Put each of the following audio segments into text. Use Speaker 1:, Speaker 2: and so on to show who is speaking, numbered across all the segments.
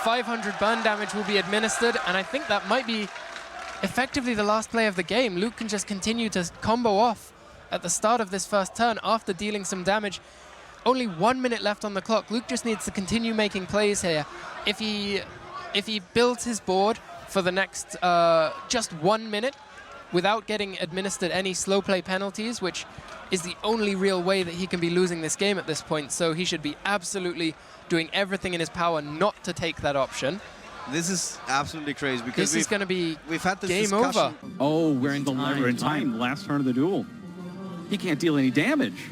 Speaker 1: 500 burn damage will be administered, and I think that might be effectively the last play of the game. Luke can just continue to combo off at the start of this first turn after dealing some damage. Only 1 minute left on the clock. Luke just needs to continue making plays here. If he builds his board for the next just 1 minute without getting administered any slow play penalties, which is the only real way that he can be losing this game at this point, so he should be absolutely doing everything in his power not to take that option.
Speaker 2: This is absolutely crazy because
Speaker 1: this is going to be
Speaker 2: we've had this
Speaker 1: game
Speaker 2: discussion.
Speaker 1: over.
Speaker 3: Oh, we're in time. Last turn of the duel. He can't deal any damage.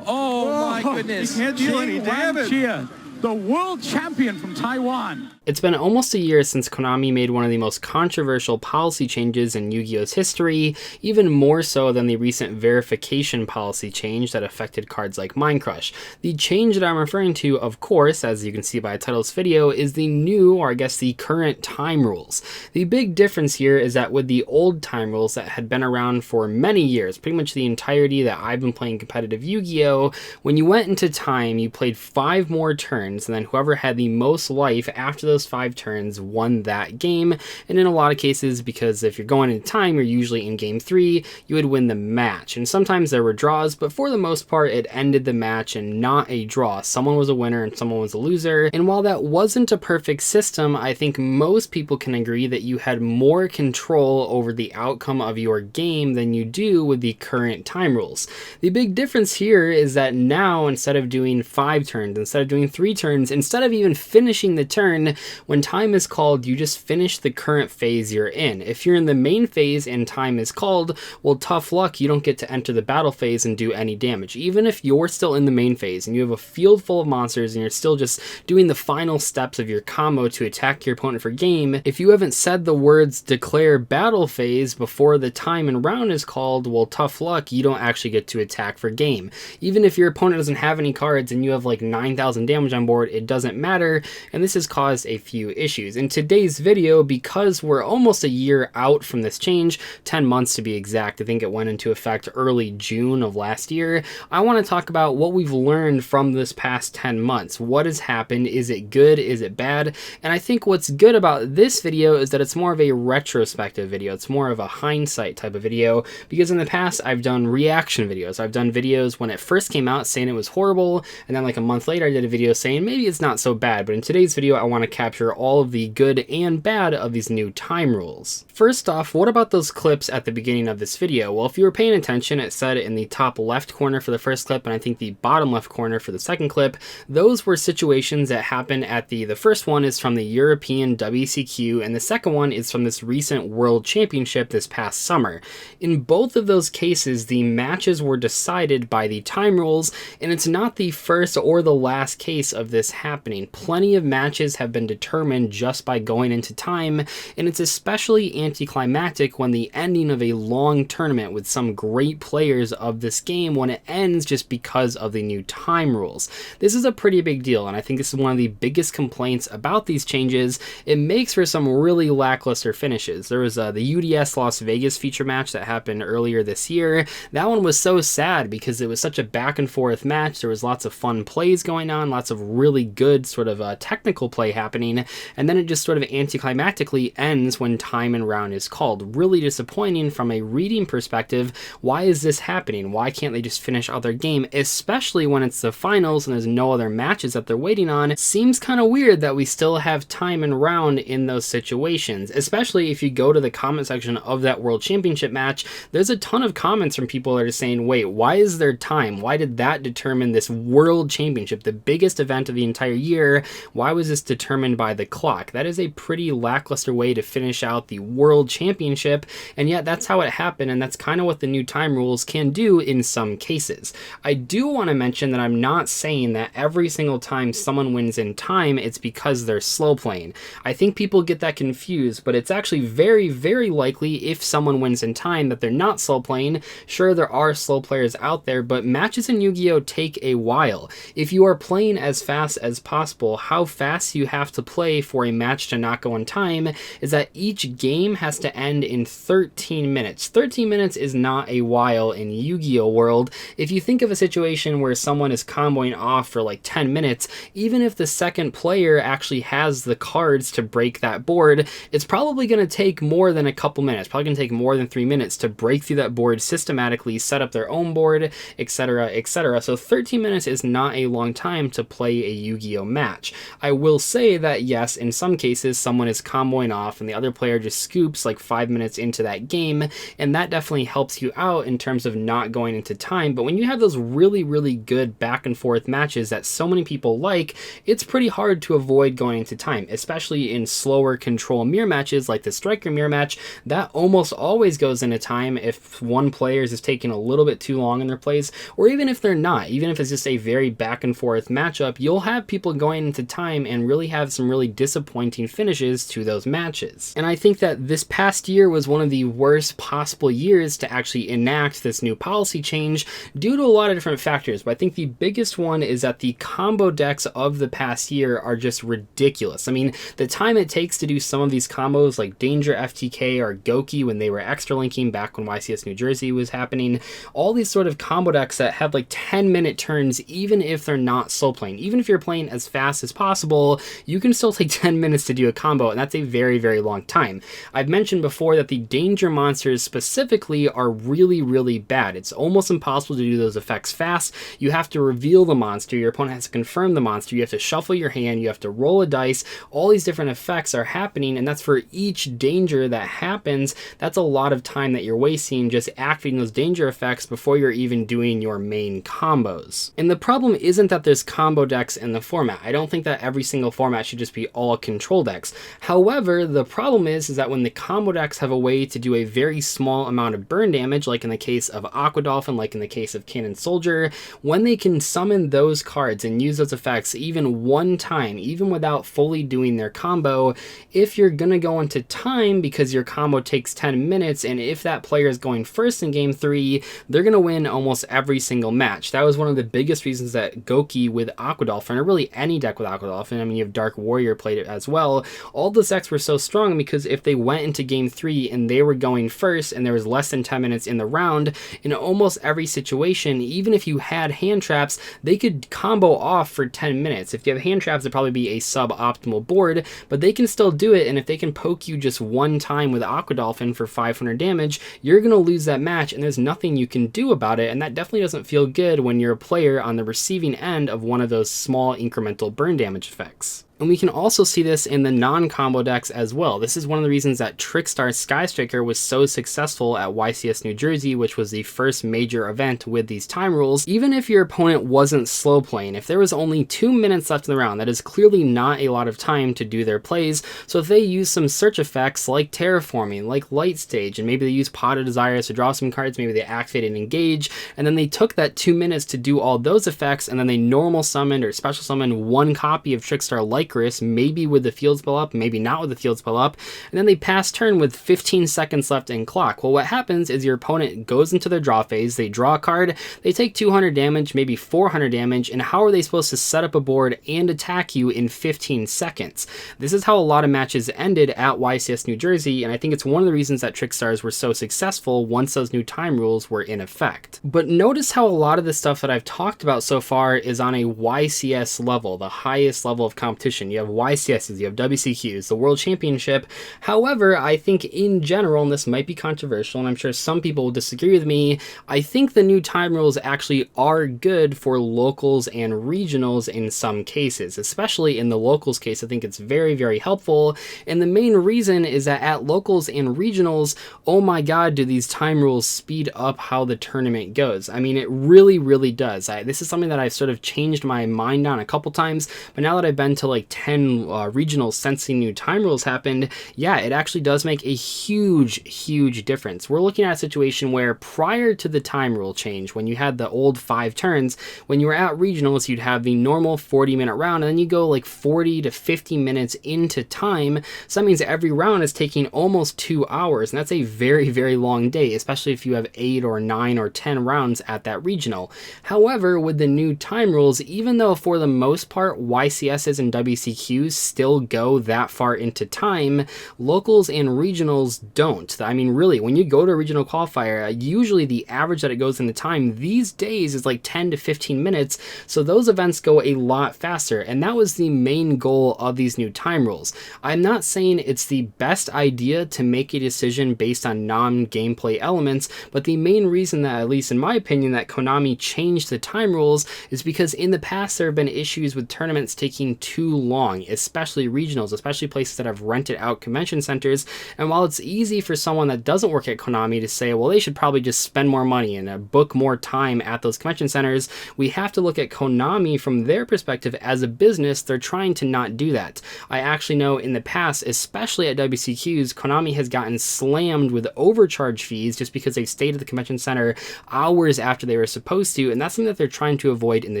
Speaker 3: Oh my goodness.
Speaker 4: He can't deal any damage. Chia, the world champion from Taiwan.
Speaker 5: It's been almost a year since Konami made one of the most controversial policy changes in Yu-Gi-Oh's history, even more so than the recent verification policy change that affected cards like Mindcrush. The change that I'm referring to, of course, as you can see by the title of this video, is the new, or I guess the current time rules. The big difference here is that with the old time rules that had been around for many years, pretty much the entirety that I've been playing competitive Yu-Gi-Oh, when you went into time, you played 5 more turns, and then whoever had the most life after those 5 turns won that game. And in a lot of cases, because if you're going into time, you're usually in game 3, you would win the match. And sometimes there were draws, but for the most part, it ended the match and not a draw. Someone was a winner and someone was a loser. And while that wasn't a perfect system, I think most people can agree that you had more control over the outcome of your game than you do with the current time rules. The big difference here is that now, instead of doing 5 turns, instead of doing 3 turns, instead of even finishing the turn, when time is called, you just finish the current phase you're in. If you're in the main phase and time is called, well, tough luck, you don't get to enter the battle phase and do any damage. Even if you're still in the main phase and you have a field full of monsters and you're still just doing the final steps of your combo to attack your opponent for game, if you haven't said the words declare battle phase before the time and round is called, well, tough luck, you don't actually get to attack for game. Even if your opponent doesn't have any cards and you have like 9,000 damage on board, it doesn't matter, and this has caused a few issues. In today's video, because we're almost a year out from this change, 10 months to be exact, I think it went into effect early June of last year, I want to talk about what we've learned from this past 10 months. What has happened? Is it good? Is it bad? And I think what's good about this video is that it's more of a retrospective video. It's more of a hindsight type of video, because in the past I've done reaction videos. I've done videos when it first came out saying it was horrible, and then like a month later I did a video saying maybe it's not so bad. But in today's video I want to capture all of the good and bad of these new time rules. First off, what about those clips at the beginning of this video? Well, if you were paying attention, it said in the top left corner for the first clip, and I think the bottom left corner for the second clip, those were situations that happened at the first one is from the European WCQ, and the second one is from this recent World Championship this past summer. In both of those cases, the matches were decided by the time rules, and it's not the first or the last case of this happening. Plenty of matches have been determined just by going into time, and it's especially anticlimactic when the ending of a long tournament with some great players of this game, when it ends just because of the new time rules. This is a pretty big deal, and I think this is one of the biggest complaints about these changes. It makes for some really lackluster finishes. There was the UDS Las Vegas feature match that happened earlier this year. That one was so sad because it was such a back and forth match. There was lots of fun plays going on, lots of really good sort of technical play happening, and then it just sort of anticlimactically ends when time and round is called. Really disappointing from a reading perspective. Why is this happening? Why can't they just finish out their game, especially when it's the finals and there's no other matches that they're waiting on? It seems kind of weird that we still have time and round in those situations, especially if you go to the comment section of that World Championship match. There's a ton of comments from people that are saying, wait, why is there time? Why did that determine this World Championship, the biggest event of the entire year? Why was this determined by the clock? That is a pretty lackluster way to finish out the World Championship, and yet that's how it happened, and that's kind of what the new time rules can do in some cases. I do want to mention that I'm not saying that every single time someone wins in time, it's because they're slow playing. I think people get that confused, but it's actually very, very likely if someone wins in time that they're not slow playing. Sure, there are slow players out there, but matches in Yu-Gi-Oh! Take a while. If you are playing as fast fast as possible, how fast you have to play for a match to not go on time is that each game has to end in 13 minutes. 13 minutes is not a while in Yu-Gi-Oh world. If you think of a situation where someone is comboing off for like 10 minutes, even if the second player actually has the cards to break that board, it's probably going to take more than a couple minutes, probably going to take more than 3 minutes to break through that board systematically, set up their own board, etc., etc. So 13 minutes is not a long time to play a Yu-Gi-Oh match. I will say that yes, in some cases someone is comboing off and the other player just scoops like 5 minutes into that game, and that definitely helps you out in terms of not going into time. But when you have those really, really good back and forth matches that so many people like, it's pretty hard to avoid going into time, especially in slower control mirror matches like the striker mirror match. That almost always goes into time if one player is just taking a little bit too long in their plays, or even if they're not, even if it's just a very back and forth matchup, you'll have people going into time and really have some really disappointing finishes to those matches. And I think that this past year was one of the worst possible years to actually enact this new policy change due to a lot of different factors, but I think the biggest one is that the combo decks of the past year are just ridiculous. I mean, the time it takes to do some of these combos like Danger FTK or Goki when they were extra linking back when YCS New Jersey was happening, all these sort of combo decks that have like 10-minute turns, even if they're not slow playing. Even if you're playing as fast as possible, you can still take 10 minutes to do a combo, and that's a very, very long time. I've mentioned before that the Danger monsters specifically are really, really bad. It's almost impossible to do those effects fast. You have to reveal the monster, your opponent has to confirm the monster, you have to shuffle your hand, you have to roll a dice, all these different effects are happening, and that's for each Danger that happens. That's a lot of time that you're wasting just activating those Danger effects before you're even doing your main combos. And the problem isn't that there's combo decks in the format. I don't think that every single format should just be all control decks. However, the problem is that when the combo decks have a way to do a very small amount of burn damage, like in the case of Aqua Dolphin, like in the case of Cannon Soldier, when they can summon those cards and use those effects even one time, even without fully doing their combo, if you're gonna go into time because your combo takes 10 minutes, and if that player is going first in game 3, they're gonna win almost every single match. That was one of the biggest reasons that Goki with Aqua Dolphin, or really any deck with Aqua Dolphin, I mean you have Dark Warrior played it as well, all the decks were so strong because if they went into game 3 and they were going first and there was less than 10 minutes in the round, in almost every situation, even if you had hand traps, they could combo off for 10 minutes. If you have hand traps, it'd probably be a suboptimal board, but they can still do it, and if they can poke you just one time with Aqua Dolphin for 500 damage, you're going to lose that match, and there's nothing you can do about it, and that definitely doesn't feel good when you're a player on the receiving end of one of those small incremental burn damage effects. And we can also see this in the non-combo decks as well. This is one of the reasons that Trickstar Sky Striker was so successful at YCS New Jersey, which was the first major event with these time rules. Even if your opponent wasn't slow playing, if there was only 2 minutes left in the round, that is clearly not a lot of time to do their plays. So if they use some search effects like Terraforming, like Light Stage, and maybe they use Pot of Desires to draw some cards, maybe they activate and engage, and then they took that 2 minutes to do all those effects, and then they normal summoned or special summoned one copy of Trickstar Lycris, maybe with the field spell up, maybe not with the field spell up, and then they pass turn with 15 seconds left in clock. Well, what happens is your opponent goes into their draw phase, they draw a card, they take 200 damage, maybe 400 damage, and how are they supposed to set up a board and attack you in 15 seconds? This is how a lot of matches ended at YCS New Jersey, and I think it's one of the reasons that Trickstars were so successful once those new time rules were in effect. But notice how a lot of the stuff that I've talked about so far is on a YCS level, the highest level of competition. You have YCSs, you have WCQs, the World Championship. However, I think in general, and this might be controversial, and I'm sure some people will disagree with me, I think the new time rules actually are good for locals and regionals in some cases, especially in the locals case. I think it's very, very helpful. And the main reason is that at locals and regionals, oh my God, do these time rules speed up how the tournament goes. I mean, it really, really does. This is something that I've sort of changed my mind on a couple times, but now that I've been to like like 10 regionals since the new time rules happened, yeah, it actually does make a huge difference. We're looking at a situation where prior to the time rule change, when you had the old 5 turns, when you were at regionals, you'd have the normal 40-minute round, and then you go like 40 to 50 minutes into time. So that means that every round is taking almost 2 hours, and that's a very long day, especially if you have 8 or 9 or 10 rounds at that regional. However, with the new time rules, even though for the most part YCSs and WCQs still go that far into time, locals and regionals don't. I mean, really, when you go to a regional qualifier, usually the average that it goes into time these days is like 10 to 15 minutes, so those events go a lot faster, and that was the main goal of these new time rules. I'm not saying it's the best idea to make a decision based on non-gameplay elements, but the main reason that, at least in my opinion, that Konami changed the time rules is because in the past there have been issues with tournaments taking too long, especially regionals, especially places that have rented out convention centers. And while it's easy for someone that doesn't work at Konami to say, well, they should probably just spend more money and book more time at those convention centers, we have to look at Konami from their perspective as a business. They're trying to not do that. I actually know in the past, especially at WCQs, Konami has gotten slammed with overcharge fees just because they stayed at the convention center hours after they were supposed to, and that's something that they're trying to avoid in the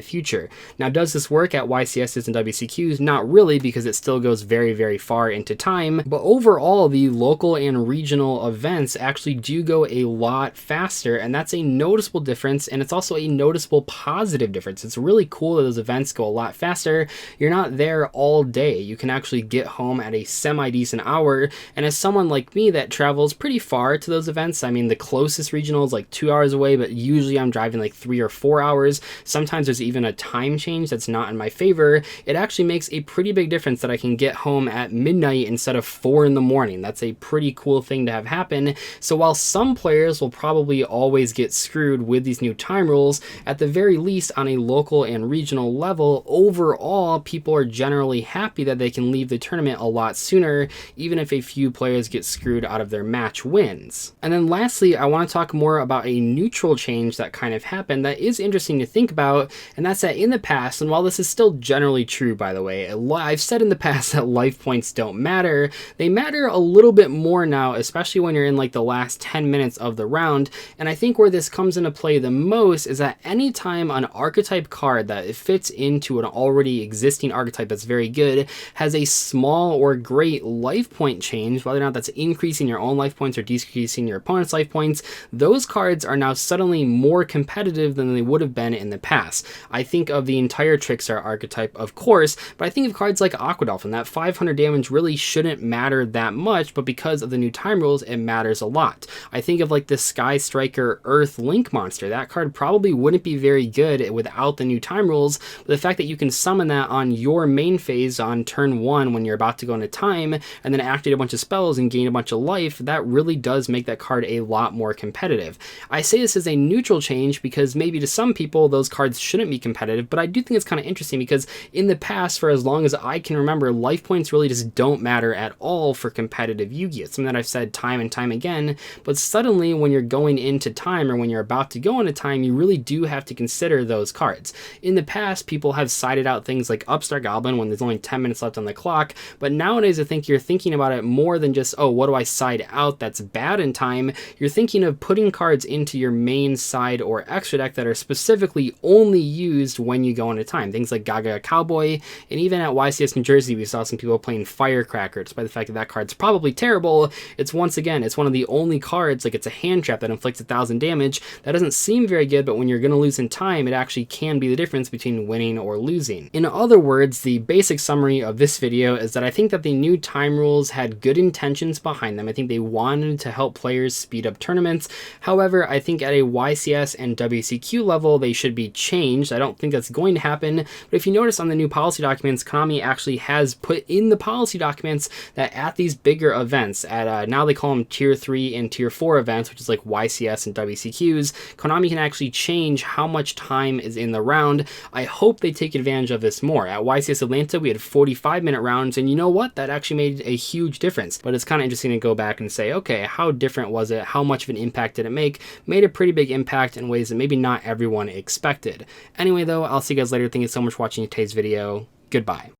Speaker 5: future. Now, does this work at YCSs and WCQs? Not really, because it still goes very far into time, but overall the local and regional events actually do go a lot faster, and that's a noticeable difference, and it's also a noticeable positive difference. It's really cool that those events go a lot faster. You're not there all day. You can actually get home at a semi-decent hour, and as someone like me that travels pretty far to those events, I mean, the closest regional is like 2 hours away, but usually I'm driving like 3 or 4 hours. Sometimes there's even a time change that's not in my favor. It actually makes a pretty big difference that I can get home at midnight instead of 4 in the morning. That's a pretty cool thing to have happen. So while some players will probably always get screwed with these new time rules, at the very least on a local and regional level, overall people are generally happy that they can leave the tournament a lot sooner, even if a few players get screwed out of their match wins. And then lastly, I want to talk more about a neutral change that kind of happened that is interesting to think about, and that's that in the past, and while this is still generally true, by the way, I've said in the past that life points don't matter. They matter a little bit more now, especially when you're in like the last 10 minutes of the round, and I think where this comes into play the most is that anytime an archetype card that fits into an already existing archetype that's very good has a small or great life point change, whether or not that's increasing your own life points or decreasing your opponent's life points, those cards are now suddenly more competitive than they would have been in the past. I think of the entire Trickstar archetype, of course, but I think of cards like Aquadolphin. That 500 damage really shouldn't matter that much, but because of the new time rules, it matters a lot. I think of like the Sky Striker Earth Link monster. That card probably wouldn't be very good without the new time rules, but the fact that you can summon that on your main phase on turn 1 when you're about to go into time, and then activate a bunch of spells and gain a bunch of life, that really does make that card a lot more competitive. I say this as a neutral change because maybe to some people those cards shouldn't be competitive, but I do think it's kind of interesting because in the past, for as long as I can remember, life points really just don't matter at all for competitive Yu-Gi-Oh! It's something that I've said time and time again, but suddenly when you're going into time or when you're about to go into time, you really do have to consider those cards. In the past, people have sided out things like Upstart Goblin when there's only 10 minutes left on the clock, but nowadays I think you're thinking about it more than just, oh, what do I side out that's bad in time? You're thinking of putting cards into your main side or extra deck that are specifically only used when you go into time. Things like Gaga Cowboy, and even at YCS New Jersey, we saw some people playing Firecracker, despite the fact that that card's probably terrible. It's once again, it's one of the only cards, like it's a hand trap that inflicts 1,000 damage. That doesn't seem very good, but when you're going to lose in time, it actually can be the difference between winning or losing. In other words, the basic summary of this video is that I think that the new time rules had good intentions behind them. I think they wanted to help players speed up tournaments. However, I think at a YCS and WCQ level, they should be changed. I don't think that's going to happen, but if you notice on the new policy documents, Konami actually has put in the policy documents that at these bigger events, at now they call them tier 3 and tier 4 events, which is like YCS and WCQs, Konami can actually change how much time is in the round. I hope they take advantage of this more. At YCS Atlanta, we had 45-minute rounds, and you know what? That actually made a huge difference, but it's kind of interesting to go back and say, okay, how different was it? How much of an impact did it make? Made a pretty big impact in ways that maybe not everyone expected. Anyway, though, I'll see you guys later. Thank you so much for watching today's video. Goodbye.